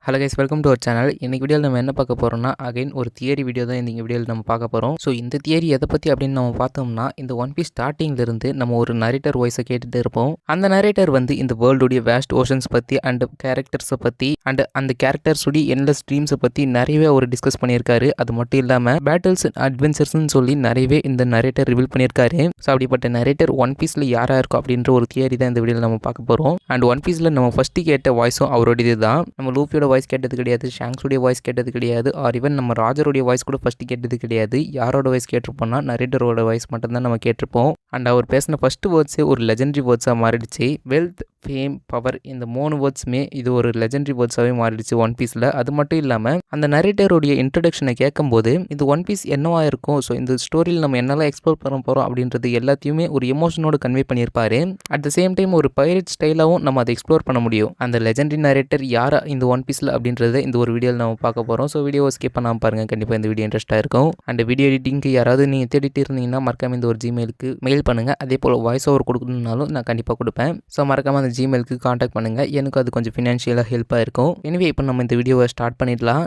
Hello guys, welcome to our channel. இன்னைக்கு வீடியோவில் நம்ம என்ன பார்க்க போகிறோம்னா, அகைன் ஒரு தியரி வீடியோ தான் இந்த வீடியோவில் நம்ம பார்க்க போகிறோம். ஸோ இந்த தியரி எதை பற்றி அப்படின்னு நம்ம பார்த்தோம்னா, இந்த ஒன் பீஸ் ஸ்டார்டிங்லேருந்து நம்ம ஒரு நரேட்டர் வாய்ஸை கேட்டுகிட்டு இருப்போம். அந்த நரேட்டர் வந்து இந்த வேர்ல்டுடைய வேஸ்ட் ஓஷன்ஸ் பற்றி அண்ட் கேரக்டர்ஸை பற்றி அண்ட் அந்த கேரக்டர்ஸுடைய என்லெஸ் ட்ரீம்ஸை பற்றி நிறையவே அவர் டிஸ்கஸ் பண்ணியிருக்காரு. அது மட்டும் இல்லாமல் பேட்டில்ஸ் அட்வென்ச்சர்ஸ்னு சொல்லி நிறையவே இந்த நரேட்டர் ரிவீல் பண்ணியிருக்காரு. ஸோ அப்படிப்பட்ட நரேட்டர் ஒன் பீஸில் யாராக இருக்கும் அப்படின்ற ஒரு தியரி தான் இந்த வீடியோவில் நம்ம பார்க்க போகிறோம். அண்ட் ஒன் பீஸில் நம்ம ஃபஸ்ட்டு கேட்ட வாய்ஸும் அவருடையது தான். நம்ம லூஃபியோட வாய்ஸ் கேட்டது கிடையாது, ஷாங்க்ஸுடைய வாய்ஸ் கேட்டது கிடையாது, ஆர் ஈவன் நம்ம ராஜருடைய வாய்ஸ் கூட ஃபஸ்ட்டு கேட்டது கிடையாது. யாரோட வாய்ஸ் கேட்டிருப்போம்னா நரேட்டரோட வாய்ஸ் மட்டும்தான் நம்ம கேட்டிருப்போம். அண்ட் அவர் பேசின ஃபஸ்ட்டு வேர்ட்ஸே ஒரு லெஜெண்டரி வேர்ட்ஸாக மாறிடுச்சு. வெல்த், ஃபேம், பவர், இந்த 3 வேர்ட்ஸுமே இது ஒரு லெஜெண்டரி வேர்ட்ஸாகவே மாறிடுச்சு ஒன் பீஸில். அது மட்டும் இல்லாமல் அந்த நரேட்டருடைய இன்ட்ரடக்ஷனை கேட்கும்போது இது ஒன் பீஸ் என்னவா இருக்கும், ஸோ இந்த ஸ்டோரியில் நம்ம என்னெல்லாம் எக்ஸ்ப்ளோர் பண்ண போகிறோம் அப்படின்றது எல்லாத்தையுமே ஒரு எமோஷனோடு கன்வே பண்ணியிருப்பாரு. அட் த சேம் டைம் ஒரு பைரட் ஸ்டைலாகவும் நம்ம அதை எக்ஸ்ப்ளோர் பண்ண முடியும். அந்த லெஜெண்டரி நரேட்டர் யாரா இந்த ஒன் பீஸில் அப்படின்றத இந்த ஒரு வீடியோவில் நம்ம பார்க்க போகிறோம். ஸோ வீடியோவை ஸ்கிப் பண்ணாமல் பாருங்கள், கண்டிப்பாக இந்த வீடியோ இன்ட்ரெஸ்ட்டாக இருக்கும். அண்ட் வீடியோ எடிட்டிங்க்கு யாராவது நீங்கள் தேடிட்டு இருந்தீங்கன்னா மறக்காம இந்த ஒரு ஜிமெயிலுக்கு மெயில் பண்ணுங்கள். அதே போல் வாய்ஸ் ஓவர் கொடுக்கணுன்னாலும் நான் கண்டிப்பாக கொடுப்பேன். ஸோ மறக்காமல் அந்த ஜிமெயிலுக்கு காண்டாக்ட் பண்ணுங்கள். எனக்கு அது கொஞ்சம் ஃபினான்ஷியலாக ஹெல்ப்பாக இருக்கும். எனவே இப்போ நம்ம இந்த வீடியோவை ஸ்டார்ட் பண்ணிடலாம்.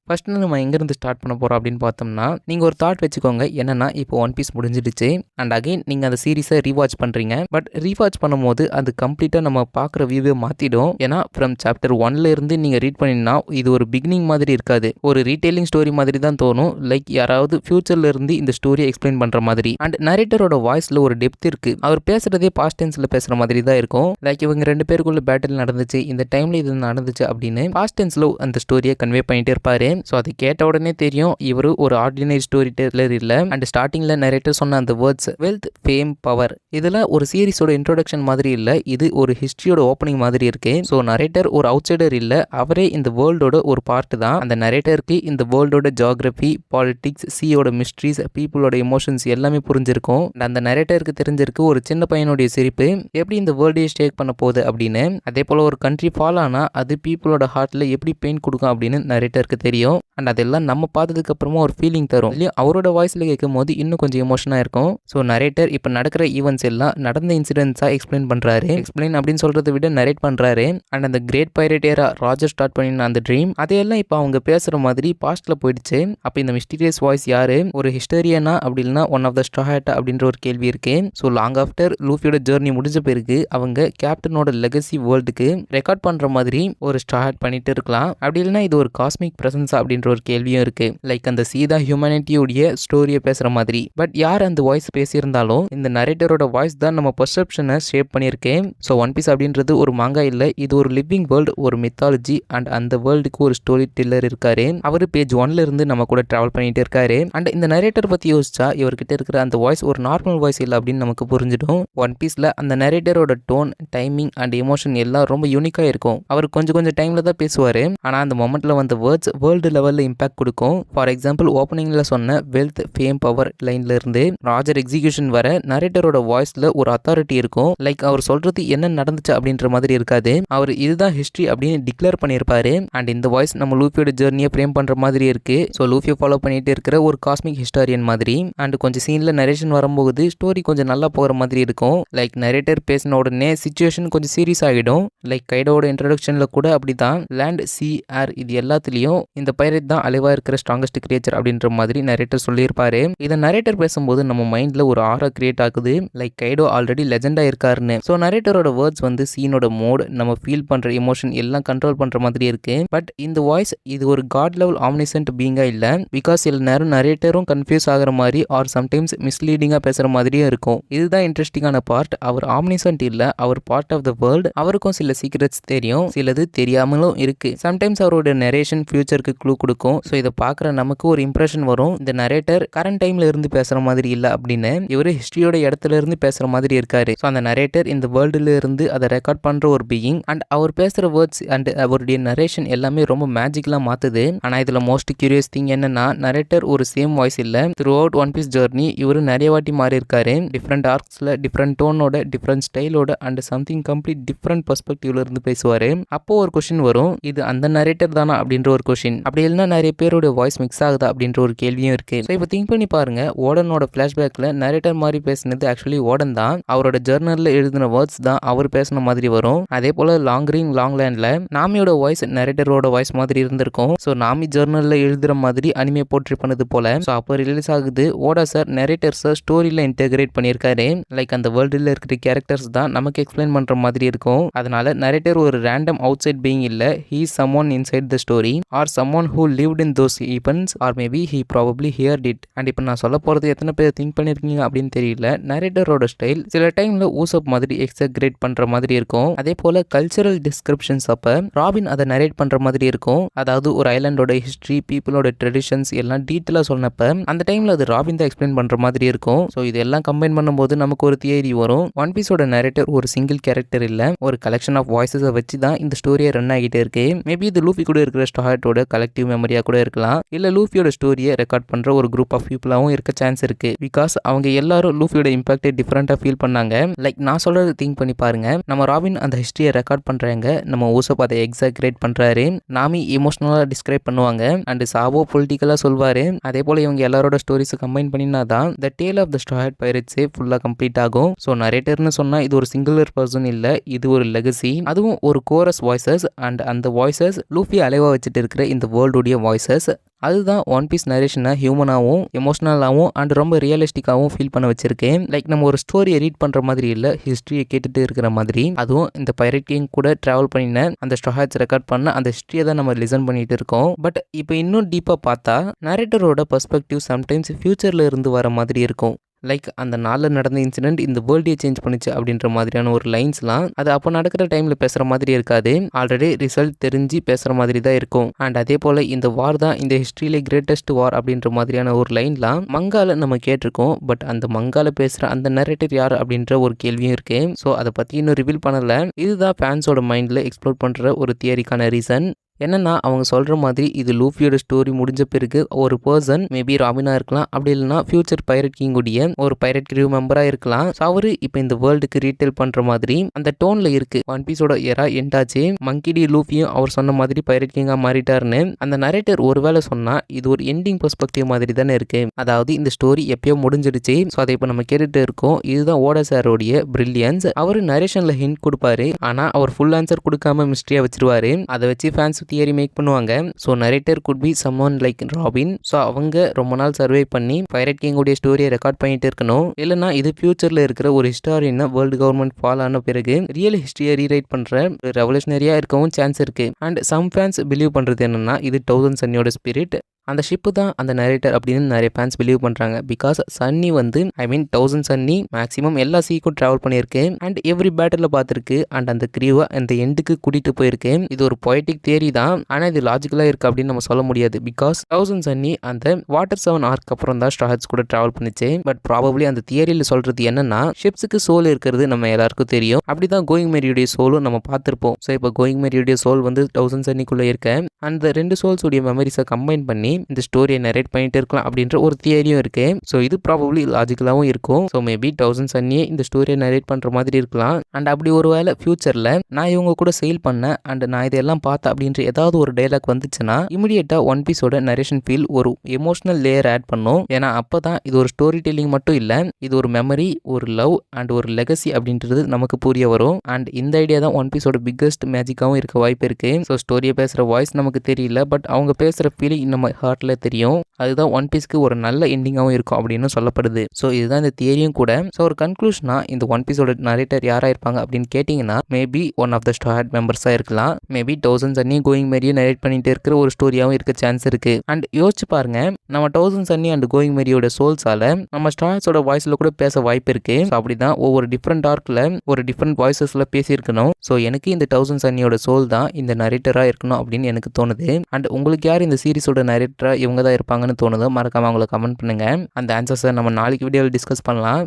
ஃபஸ்ட்டு நம்ம எங்கேருந்து ஸ்டார்ட் பண்ண போகிறோம் அப்படின்னு பார்த்தோம்னா, நீங்கள் ஒரு தாட் வச்சுக்கோங்க. என்னென்னா இப்போ ஒன் பீஸ் முடிஞ்சிடுச்சு அண்ட் அகைன் நீங்கள் அந்த சீரீஸை ரீவாட்ச் பண்ணுறீங்க. பட் ரீவாட்ச் பண்ணும்போது அது கம்ப்ளீட்டாக நம்ம பார்க்குற வியூவே மாற்றிடும். ஏன்னா ஃப்ரம் சாப்டர் 1ல இருந்து நீங்கள் ரீட் பண்ணிங்கன்னா இது ஒரு பிகினிங் மாதிரி இருக்காது, ஒரு ரீட்டெயிலிங் ஸ்டோரி மாதிரி தான் தோணும். லைக் யாராவது ஃபியூச்சரில் இருந்து இந்த ஸ்டோரியை எக்ஸ்பிளைன் பண்ணுற மாதிரி. அண்ட் நரேட்டரோட வாய்ஸில் ஒரு டெப்த் இருக்குது. அவர் பேசுகிறதே பாஸ்ட் டென்ஸில் பேசுகிற மாதிரி தான் இருக்கும். லைக் இவங்க 2 பேருக்குள்ள பேட்டில் நடந்துச்சு, இந்த டைமில் இது நடந்துச்சு அப்படின்னு பாஸ்ட் டென்ஸில் அந்த ஸ்டோரியை கன்வே பண்ணிட்டு இருப்பாரு. ஸோ அது கேட்ட உடனே தெரியும் இவர் ஒரு ஆர்டினரி ஸ்டோரி டெல்லர் இல்லை. அண்ட் ஸ்டார்டிங்கில் நரேட்டர் சொன்ன அந்த வேர்ட்ஸ் வெல்த், ஃபேம், பவர் இதெல்லாம் ஒரு சீரிஸோட இன்ட்ரோடக்ஷன் மாதிரி இல்லை, இது ஒரு ஹிஸ்ட்ரியோட ஓப்பனிங் மாதிரி இருக்கு. ஸோ நரேட்டர் ஒரு அவுட் சைடர் இல்லை, அவரே இந்த வேர்ல்டோட ஒரு பார்ட் தான். அந்த நரேட்டருக்கு இந்த வேர்ல்டோட ஜியாகிரபி, பாலிடிக்ஸ், சீயோட மிஸ்ட்ரிஸ், பீப்புளோட எமோஷன்ஸ் எல்லாமே புரிஞ்சிருக்கும். அந்த நரேட்டருக்கு தெரிஞ்சிருக்கு ஒரு சின்ன பையனுடைய சிரிப்பு எப்படி இந்த வேர்ல்டையே ஸ்டேக் பண்ண போகுது அப்படின்னு. அதே போல் ஒரு கண்ட்ரி ஃபால் ஆனால் அது பீப்புளோட ஹார்ட்டில் எப்படி பெயின் கொடுக்கும் அப்படின்னு நரேட்டருக்கு தெரியும். அண்ட் அதெல்லாம் நம்ம பார்த்ததுக்கு அப்புறமா ஒரு ஃபீலிங் தரும் இல்லையா. அவரோட வாய்ஸில் கேட்கும் போது இன்னும் கொஞ்சம் எமோஷனாக இருக்கும். ஸோ நரேட்டர் இப்போ நடக்கிற ஈவெண்ட்ஸ் எல்லாம் நடந்த இன்சிடென்ட்ஸாக எக்ஸ்பிளைன் பண்ணுறாரு. எக்ஸ்பிளைன் அப்படின்னு சொல்கிறத விட நரேட் பண்ணுறாரு. அண்ட் அந்த கிரேட் பைரட் ஏரா ராஜர் ஸ்டார்ட் பண்ணின அந்த ட்ரீம் அதையெல்லாம் இப்போ அவங்க பேசுகிற மாதிரி பாஸ்ட்டில் போயிடுச்சு. அப்போ இந்த மிஸ்டீரியஸ் வாய்ஸ் யார், ஒரு ஹிஸ்டோரியனா அப்படி இல்லைனா ஒன் ஆஃப் த ஸ்ட்ராஹேட்டா அப்படின்ற ஒரு கேள்வி இருக்கு. ஸோ லாங் ஆஃப்டர் லூஃபியோட ஜேர்னி முடிஞ்ச பிறகு அவங்க கேப்டனோட லெகசி வேர்ல்டுக்கு ரெக்கார்ட் பண்ணுற மாதிரி ஒரு ஸ்ட்ராஹேட் பண்ணிட்டு இருக்கலாம். அப்படி இல்லைனா இது ஒரு காஸ்மிக் பிரசன்ஸ் அப்படின்ற ஒரு கேள்வியும் இருக்கு. லைக் அந்த சீதா ஹியூமனிட்டியோடைய ஸ்டோரியை பேசுற மாதிரி. பட் யார் அந்த வாய்ஸ் பேசியிருந்தாலும் இந்த நரேட்டரோட வாய்ஸ் தான் நம்ம பெர்செப்ஷனை ஷேப் பண்ணியிருக்கேன். ஸோ ஒன் பீஸ் அப்படின்றது ஒரு மாங்கா இல்லை, இது ஒரு லிவிங் வேர்ல்டு, ஒரு மித்தாலஜி. அண்ட் அந்த வேர்ல்டுக்கு ஒரு ஸ்டோரி டெல்லர் இருக்காரு. அவர் பேஜ் 1ல இருந்து நம்ம கூட டிராவல் பண்ணிட்டு இருக்காரு. அண்ட் இந்த நரேட்டர் பத்தி யோசிச்சா இவர்கிட்ட இருக்கிற அந்த வாய்ஸ் ஒரு நார்மல் வாய்ஸ் இல்லை அப்படின்னு நமக்கு புரிஞ்சிடும். ஒன் பீஸ்ல அந்த நரேட்டரோட டோன், டைமிங் அண்ட் எமோஷன் எல்லாம் ரொம்ப யூனிக்கா இருக்கும். அவர் கொஞ்சம் டைம்ல தான் பேசுவாரு, ஆனா அந்த மொமெண்ட்ல வந்த வேர்ட்ஸ் வேர்ல்டு லெவல்ல இம்பாக்ட் கொடுக்கும். ஃபார் எக்ஸாம்பிள் ஓப்பனிங்ல சொன்ன வெல்த், ஃபேம், பவர் லைன்ல இருந்து ராஜர் எக்ஸிகியூஷன் வர நரேட்டரோட வாய்ஸ்ல ஒரு அத்தாரிட்டி இருக்கும். லைக் அவர் சொல்றது என்ன நடந்துச்சு அப்படின்ற மாதிரி இருக்காது, அவர் இதுதான் ஹிஸ்டரி அப்படின்னு டிக்ளேர் பண்ணியிருப்பாரு. அண்ட் இந்த வாய்ஸ் நம்ம லூஃபியோட ஜெர்னியை ஃப்ரேம் பண்ற மாதிரி இருக்கு. ஸோ லூஃபியை ஃபாலோ பண்ணிட்டு இருக்கிற ஒரு காஸ்மிக் ஹிஸ்டாரியன் மாதிரி. அண்ட் கொஞ்சம் சீன்ல நரேஷன் வரும்போது ஸ்டோரி கொஞ்சம் நல்லா போகிற மாதிரி இருக்கும். லைக் நரேட்டர் பேசின உடனே சிச்சுவேஷன் கொஞ்சம் சீரியஸ் ஆகிடும். லைக் கைடோட இன்ட்ரோடக்ஷன்ல கூட அப்படிதான். லேண்ட், சி, ஏர் இது எல்லாத்துலயும் இந்த பைரட் தான் அலைவா இருக்கிற ஸ்ட்ராங்கஸ்ட் கிரியேச்சர் அப்படின்ற மாதிரி நரேட்டர் சொல்லியிருப்பாரு. இதை நரேட்டர் பேசும்போது நம்ம மைண்ட்ல ஒரு ஆரா கிரியேட் ஆகுது. லைக் கைடோ ஆல்ரெடி லெஜெண்டா இருக்காருன்னு. ஸோ நரேட்டரோட வேர்ட்ஸ் வந்து சீனோட மோட், நம்ம ஃபீல் பண்ற எமோஷன் எல்லாம் கண்ட்ரோல் பண்ற மாதிரி இருக்கு. பட் இந்த வாய்ஸ் இது ஒரு காட் லெவல் ஆம்னிசென்ட் பீங்கா இல்ல. பிகாஸ் சில நேரம் நரேட்டரும் கன்ஃபியூஸ் ஆகிற மாதிரி ஆர் சம்டைம்ஸ் மிஸ்லீடிங்கா பேசுற மாதிரியும் இருக்கும். இதுதான் இன்ட்ரெஸ்டிங்கான பார்ட். அவர் ஆம்னிசென்ட் இல்ல, அவர் பார்ட் ஆஃப் த வேர்ல்ட். அவருக்கும் சில சீக்ரெட்ஸ் தெரியும், சிலது தெரியாமலும் இருக்கு. சம்டைம்ஸ் அவரோட நரேஷன் ஃபியூச்சருக்கு க்ளூ கொடுக்கும். ஸோ இதை பார்க்குற நமக்கு ஒரு இம்ப்ரெஷன் வரும், இந்த நரேட்டர் கரண்ட் டைம்ல இருந்து பேசுற மாதிரி இல்லை அப்படின்னு. இவர் ஹிஸ்டரியோட இடத்துல இருந்து பேசுற மாதிரி இருக்காரு. ஸோ அந்த நரேட்டர் இந்த வேர்ல்டுல இருந்து அதை ரெக்கார்ட் பண்ற ஒரு பீயிங். அண்ட் அவர் பேசுற வேர்ட்ஸ் அண்ட் அவருடைய நரேஷன் எல்லாமே ரொம்ப மேஜிக்கலா மாத்துது. ஆனா இதுல மோஸ்ட் கியூரியஸ் திங் என்னன்னா, நரேட்டர் ஒரு சேம் வாய்ஸ் இல்ல. Throughout one piece journey இவர் நிறைய வாட்டி மாறி இருக்காரு. டிஃப்ரெண்ட் ஆர்க்ஸ்ல டிஃப்ரெண்ட் டோனோட, டிஃப்ரெண்ட் ஸ்டைலோட அண்ட் சம்திங் கம்ப்ளீட் டிஃப்ரெண்ட் பெர்ஸ்பெக்டிவ்ல இருந்து பேசுவாரு. அப்போ ஒரு கொஸ்டின் வரும், இது அந்த நரேட்டர் தானா அப்படின்ற ஒரு கொஸ்டின். அப்படி இல்லைன்னா நிறைய பேரோட வாய்ஸ் மிக்ஸ் ஆகுதா அப்படின்ற ஒரு கேள்வியும் இருக்கு. ஸோ இப்போ திங்க் பண்ணி பாருங்க, ஓடனோட ஃபிளாஷ்பேக்ல நரேட்டர் மாதிரி பேசினது ஆக்சுவலி ஓடன் தான். அவரோட ஜர்னல்ல எழுதின வேர்ட்ஸ் தான் அவர் பேசின மாதிரி வரும். அதே போல லாங் ரிங் லாங் லேண்ட்ல நாமியோட வாய்ஸ் நரேட்டரோட வாய்ஸ் மாதிரி இருந்திருக்கும். ஸோ நாமி ஜர்னல்ல எழுதுற மாதிரி அனிமே போர்ட்ரே பண்ணது போல. ஸோ அப்போ ரிலீஸ் ஆகுது. ஓடா சார் நரேட்டர் சார் ஸ்டோரியில இன்டெகிரேட் பண்ணியிருக்காரு. லைக் அந்த வேர்ல்டுல இருக்கிற கேரக்டர்ஸ் தான் நமக்கு எக்ஸ்பிளைன் பண்ற மாதிரி இருக்கும். அதனால நரேட்டர் ஒரு ரேண்டம் அவுட் சைட் பீயிங் இல்ல, he is someone inside the story or someone who lived in those events or maybe he probably heard it. And இப்போ நான் சொல்ல போறது எத்தனை பேர் திங்க் பண்ணிருக்கீங்க அப்படின்னு தெரியல. நரேட்டரோட ஸ்டைல் சில டைம்ல ஊசப் மாதிரி எக்ஸாக்ரேட் பண்ற மாதிரி இருக்கும். அதே போல கல்ச்சரல் டிஸ்கிரிப்ஷன்ஸ் அப்ப ராபின் அதை நரேட் பண்ற மாதிரி இருக்கும். அதாவது ஒரு ஐலாண்டோட ஹிஸ்டரி, பீப்புளோட ட்ரெடிஷன்ஸ் எல்லாம் டீட்டெயிலா சொன்னப்ப அந்த டைம்ல அது ராபின் தான் எக்ஸ்பிளைன் பண்ற மாதிரி இருக்கும். ஸோ இதெல்லாம் கம்பைன் பண்ணும்போது நமக்கு ஒரு தியரி வரும். ஒன் பீஸோட நரேட்டர் ஒரு சிங்கிள் கேரக்டர் இல்ல, ஒரு கலெக்ஷன் ஆஃப் வாய்ஸஸை வச்சு தான் இந்த ஸ்டோரியை ரன் ஆகிட்டே இருக்கு. மேபி இது லூஃபி கூட இருக்கிற ஸ்டார்ட்டோட கலெக்டிவ் மெமரியா கூட இருக்கலாம். இல்ல லூஃபியோட ஸ்டோரியை ரெக்கார்ட் பண்ற ஒரு குரூப் ஆஃப் பீப்புளாவும் இருக்க சான்ஸ் இருக்கு. பிகாஸ் அவங்க எல்லாரும் லூஃபியோட இம்பாக்டை டிஃபரெண்டா ஃபீல் பண்ணாங்க. லைக் நான் சொல்றது திங்க் பண்ணி பாருங்க, நம்ம ராபின் அந்த ஹிஸ்டரியை ரெக்கார்ட் பண்றாங்க, நம்ம ஊசப் அதை எக்ஸாக்ரேட் பண்றாரு, நாமி எமோஷனலா டிஸ்கிரைப் பண்ணுவாங்க, அண்ட் சாவோ பொலிட்டிக்கலா சொல்வாரு. அதே போல இவங்க எல்லாரோட ஸ்டோரிஸ் கம்பைன் பண்ணினா தான் the tale of the start பைரட்ஸே ஃபுல்லா கம்ப்ளீட் ஆகும். ஸோ நரேட்டர்னு சொன்னா இது ஒரு சிங்குலர் பர்சன் இல்ல, இது ஒரு லெகசி, அதுவும் ஒரு கோரஸ் வாய்ஸஸ். அண்ட் அந்த வாய்ஸஸ் லூஃபி அலைவா வச்சுட்டு இருக்கிற இந்த வேர்ல்டுடைய வாய்ஸஸ். அதுதான் ஒன் பீஸ் நரேஷனை ஹியூமனாகவும் எமோஷனலாகவும் அண்ட் ரொம்ப ரியலிஸ்டிக்காகவும் ஃபீல் பண்ண வச்சிருக்கேன். லைக் நம்ம ஒரு ஸ்டோரியை ரீட் பண்ணுற மாதிரி இல்லை, ஹிஸ்ட்ரியை கேட்டுட்டு இருக்கிற மாதிரி. அதுவும் இந்த பைரட் கிங் கூட ட்ராவல் பண்ணின அந்த ஸ்டார்ட்ஸ் ரெக்கார்ட் பண்ண அந்த ஹிஸ்ட்ரியை தான் நம்ம லிசன் பண்ணிட்டு இருக்கோம். பட் இப்போ இன்னும் டீப்பாக பார்த்தா நரேட்டரோட பெர்ஸ்பெக்டிவ் சம்டைம்ஸ் ஃபியூச்சரில் இருந்து வர மாதிரி இருக்கும். லைக் அந்த நாளில் நடந்த இன்சிடென்ட் இந்த வேர்ல்டே சேஞ்ச் பண்ணிச்சு அப்படின்ற மாதிரியான ஒரு லைன்ஸ்லாம் அது அப்போ நடக்கிற டைமில் பேசுகிற மாதிரி இருக்காது, ஆல்ரெடி ரிசல்ட் தெரிஞ்சு பேசுகிற மாதிரி தான் இருக்கும். அண்ட் அதே போல் இந்த வார் தான் இந்த ஹிஸ்ட்ரியிலே கிரேட்டஸ்ட் வார் அப்படின்ற மாதிரியான ஒரு லைன்லாம் மங்கால நம்ம கேட்டிருக்கோம். பட் அந்த மங்கால பேசுகிற அந்த நரேட்டர் யார் அப்படின்ற ஒரு கேள்வியும் இருக்கு. ஸோ அதை பற்றி இன்னும் ரிவீல் பண்ணலை. இதுதான் ஃபேன்ஸோட மைண்டில் எக்ஸ்ப்ளோர் பண்ணுற ஒரு தியரிக்கான ரீசன். என்னன்னா அவங்க சொல்கிற மாதிரி இது லூஃபியோட ஸ்டோரி முடிஞ்ச பிறகு ஒரு பர்சன் மேபி ராபினாக இருக்கலாம், அப்படி இல்லைனா ஃபியூச்சர் பைரட் கிங்குடைய ஒரு பைரட் கிரூ மெம்பராக இருக்கலாம். ஸோ அவரு இப்போ இந்த வேர்ல்டுக்கு ரீட்டெயில் பண்ணுற மாதிரி அந்த டோனில் இருக்கு. ஒன் பீஸோட எரா எண்டாச்சு, மங்கிடி லூஃபியும் அவர் சொன்ன மாதிரி பைரட் கிங்காக மாறிட்டாருன்னு அந்த நரேட்டர் ஒருவேளை சொன்னால் இது ஒரு எண்டிங் பெர்ஸ்பெக்டிவ் மாதிரி தானே இருக்கு. அதாவது இந்த ஸ்டோரி எப்பயோ முடிஞ்சிடுச்சு, ஸோ அதை இப்போ நம்ம கேட்டுட்டு இருக்கோம். இதுதான் ஓடா சாரோடைய பிரில்லியன்ஸ். அவர் நரேஷனில் ஹிண்ட் கொடுப்பாரு, ஆனால் அவர் ஃபுல் ஆன்சர் கொடுக்காம மிஸ்ட்ரியாக வச்சிருவாரு. அதை வச்சு ஃபேன்ஸ் தியரி மேக் பண்ணுவாங்க. So narrator could be summon like robin. So அவங்க ரொம்ப நாள் சர்வே பண்ணி பைரட் கிங் உடைய ஸ்டோரியை ரெக்கார்ட் பண்ணிட்டு இருக்கணும். இல்லைனா இது ஃபியூச்சர்ல இருக்கிற ஒரு ஹிஸ்டாரியன் வேர்ல்டு கவர்மெண்ட் ஃபால் ஆன பிறகு ரியல் ஹிஸ்டரியை ரீரைட் பண்ற ரெவல்யூஷனரியா இருக்கவும் சான்ஸ் இருக்கு. அண்ட் சம் ஃபேன்ஸ் பிலீவ் பண்றது என்னன்னா இது 1000 சன்னியோட ஸ்பிரிட், அந்த ஷிப்பு தான் அந்த நரேட்டர் அப்படின்னு நிறைய ஃபேன்ஸ் பிலீவ் பண்ணுறாங்க. பிகாஸ் சன்னி வந்து 1000 சன்னி மேக்ஸிமம் எல்லா சீக்கும் ட்ராவல் பண்ணியிருக்கு அண்ட் எவ்ரி பேட்டில் பார்த்துருக்கு அண்ட் அந்த கிரீவை அந்த எண்டுக்கு கூட்டிகிட்டு போயிருக்கு. இது ஒரு பொயட்டிக் தியரி தான், ஆனால் இது லாஜிக்கலாக இருக்குது அப்படின்னு நம்ம சொல்ல முடியாது. பிகாஸ் 1000 சன்னி அந்த வாட்டர் 7 ஆர்க்கு அப்புறம் தான் ஸ்டார்ஸ் கூட ட்ராவல் பண்ணிச்சு. பட் ப்ராபப்ளி அந்த தியரியில் சொல்கிறது என்னன்னா ஷிப்ஸுக்கு சோல் இருக்கிறது நம்ம எல்லாருக்கும் தெரியும். அப்படி தான் கோயிங் மேரியுடைய சோலும் நம்ம பார்த்துருப்போம். ஸோ இப்போ கோயிங் மேரியுடைய சோல் வந்து 1000 சன்னிக்குள்ளே இருக்க அந்த 2 சோல்ஸ் உடைய மெமரிஸை கம்பைன் பண்ணி இந்த ஸ்டோரியை நரேட் பண்ணிட்டு இருக்கலாம் அப்படின்ற ஒரு தியரியும் இருக்கு. ஸோ இது ப்ராபப்ளி லாஜிக்கலாகவும் இருக்கும். ஸோ மேபி 1000 சன்னியே இந்த ஸ்டோரியை நரேட் பண்ணுற மாதிரி இருக்கலாம். அண்ட் அப்படி ஒரு வேளை ஃபியூச்சரில் நான் இவங்க கூட சேல் பண்ணேன் அண்ட் நான் இதெல்லாம் பார்த்தேன் அப்படின்ற ஏதாவது ஒரு டைலாக் வந்துச்சுன்னா இமிடியேட்டாக ஒன் பீஸோட நரேஷன் ஃபீல் ஒரு எமோஷனல் லேயர் ஆட் பண்ணும். ஏன்னா அப்போ தான் இது ஒரு ஸ்டோரி டெல்லிங் மட்டும் இல்லை, இது ஒரு மெமரி, ஒரு லவ் அண்ட் ஒரு லெகசி அப்படின்றது நமக்கு புரிய வரும். அண்ட் இந்த ஐடியா தான் ஒன் பீஸோட பிக்கஸ்ட் மேஜிக்காகவும் இருக்க வாய்ப்பு இருக்கு. ஸோ ஸ்டோரியை பேசுகிற வாய்ஸ் நமக்கு தெரியல, பட் அவங்க பேசுகிற ஃபீலிங் நம்ம ஹார்ட்ல தெரியும். அதுதான் ஒன் பீஸ்க்கு ஒரு நல்ல எண்டிங்காகவும் இருக்கும் அப்படின்னு சொல்லப்படுது. ஸோ இதுதான் இந்த தியரியும் கூட. ஸோ ஒரு கன்க்ளூஷனா இந்த ஒன் பீஸோட நரேட்டர் யாராக இருப்பாங்க அப்படின்னு கேட்டிங்கன்னா maybe one of the start மெம்பர்ஸாக இருக்கலாம். மேபி 1000 சன்னி கோயிங் மேரியும் நரேட் பண்ணிட்டு இருக்கிற ஒரு ஸ்டோரியாகவும் இருக்க சான்ஸ் இருக்கு. அண்ட் யோசிச்சு பாருங்க, நம்ம 1000 சன்னி அண்ட் கோயிங் மேரியோட சோல்ஸால நம்ம ஸ்டார்ஸோட வாய்ஸ்ல கூட பேச வாய்ப்பு இருக்கு. ஸோ அப்படிதான் ஒவ்வொரு டிஃப்ரெண்ட் ஆர்க்ல ஒரு டிஃப்ரெண்ட் வாய்ஸஸ்ல பேசியிருக்கணும். ஸோ எனக்கு இந்த 1000 சன்னியோட சோல் தான் இந்த நரேட்டராக இருக்கணும் அப்படின்னு எனக்கு தோணுது. அண்ட் உங்களுக்கு யார் இந்த சீரிஸோட நரேட்டரா இவங்க தான் இருப்பாங்கன்னு தோணுதோ மறக்காம அவங்களை கமெண்ட் பண்ணுங்க. அந்த ஆன்சர்ஸை நம்ம நாளைக்கு வீடியோவில் டிஸ்கஸ் பண்ணலாம்.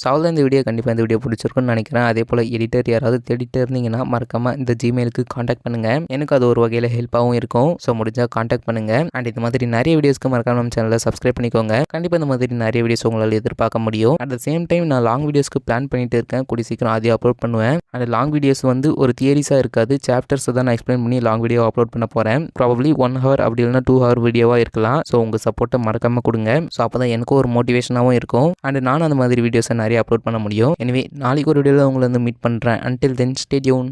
ஸோ அவ்வளோ இந்த வீடியோ கண்டிப்பாக இந்த வீடியோ பிடிச்சிருக்குன்னு நினைக்கிறேன். அதே போல் எடிட்டர் யாராவது தேடிட்டு இருந்தீங்கன்னா மறக்காமல் இந்த ஜிமெயிலுக்கு காண்டாக்ட் பண்ணுங்கள். எனக்கு அது ஒரு வகையில் ஹெல்ப்பாகவும் இருக்கும். ஸோ முடிஞ்சால் காண்டாக்ட் பண்ணுங்கள். அண்ட் இது மாதிரி நிறைய வீடியோஸ்க்கு மறக்காம நம்ம சேனலை சப்ஸ்கிரைப் பண்ணிக்கோங்க. கண்டிப்பாக இந்த மாதிரி நிறைய வீடியோஸ் உங்களால் எதிர்பார்க்க முடியும். அட் த சேம் டைம் நான் லாங் வீடியோஸ்க்கு பிளான் பண்ணிட்டு இருக்கேன். கூடி சீக்கிரம் அதையும் அப்லோட் பண்ணுவேன். அண்ட் லாங் வீடியோஸ் வந்து ஒரு தியரிஸாக இருக்காது, சாப்டர்ஸ் தான் நான் எக்ஸ்பிளைன் பண்ணி லாங் வீடியோ அப்லோட் பண்ண போகிறேன். ப்ராபப்ளி 1 hour அப்படி இல்லைனா 2 hour வீடியோவாக இருக்கலாம். ஸோ உங்கள் சப்போர்ட்டை மறக்காமல் கொடுங்க. ஸோ அப்போ தான் எனக்கும் ஒரு மோட்டிவேஷனாகவும் இருக்கும். அண்ட் நானும் அந்த மாதிரி வீடியோஸை நிறைய அப்லோட் பண்ண முடியும். எனவே நாளைக்கு ஒரு வீடியோவில் உங்களை வந்து மீட் பண்ணுறேன். Until then stay tune.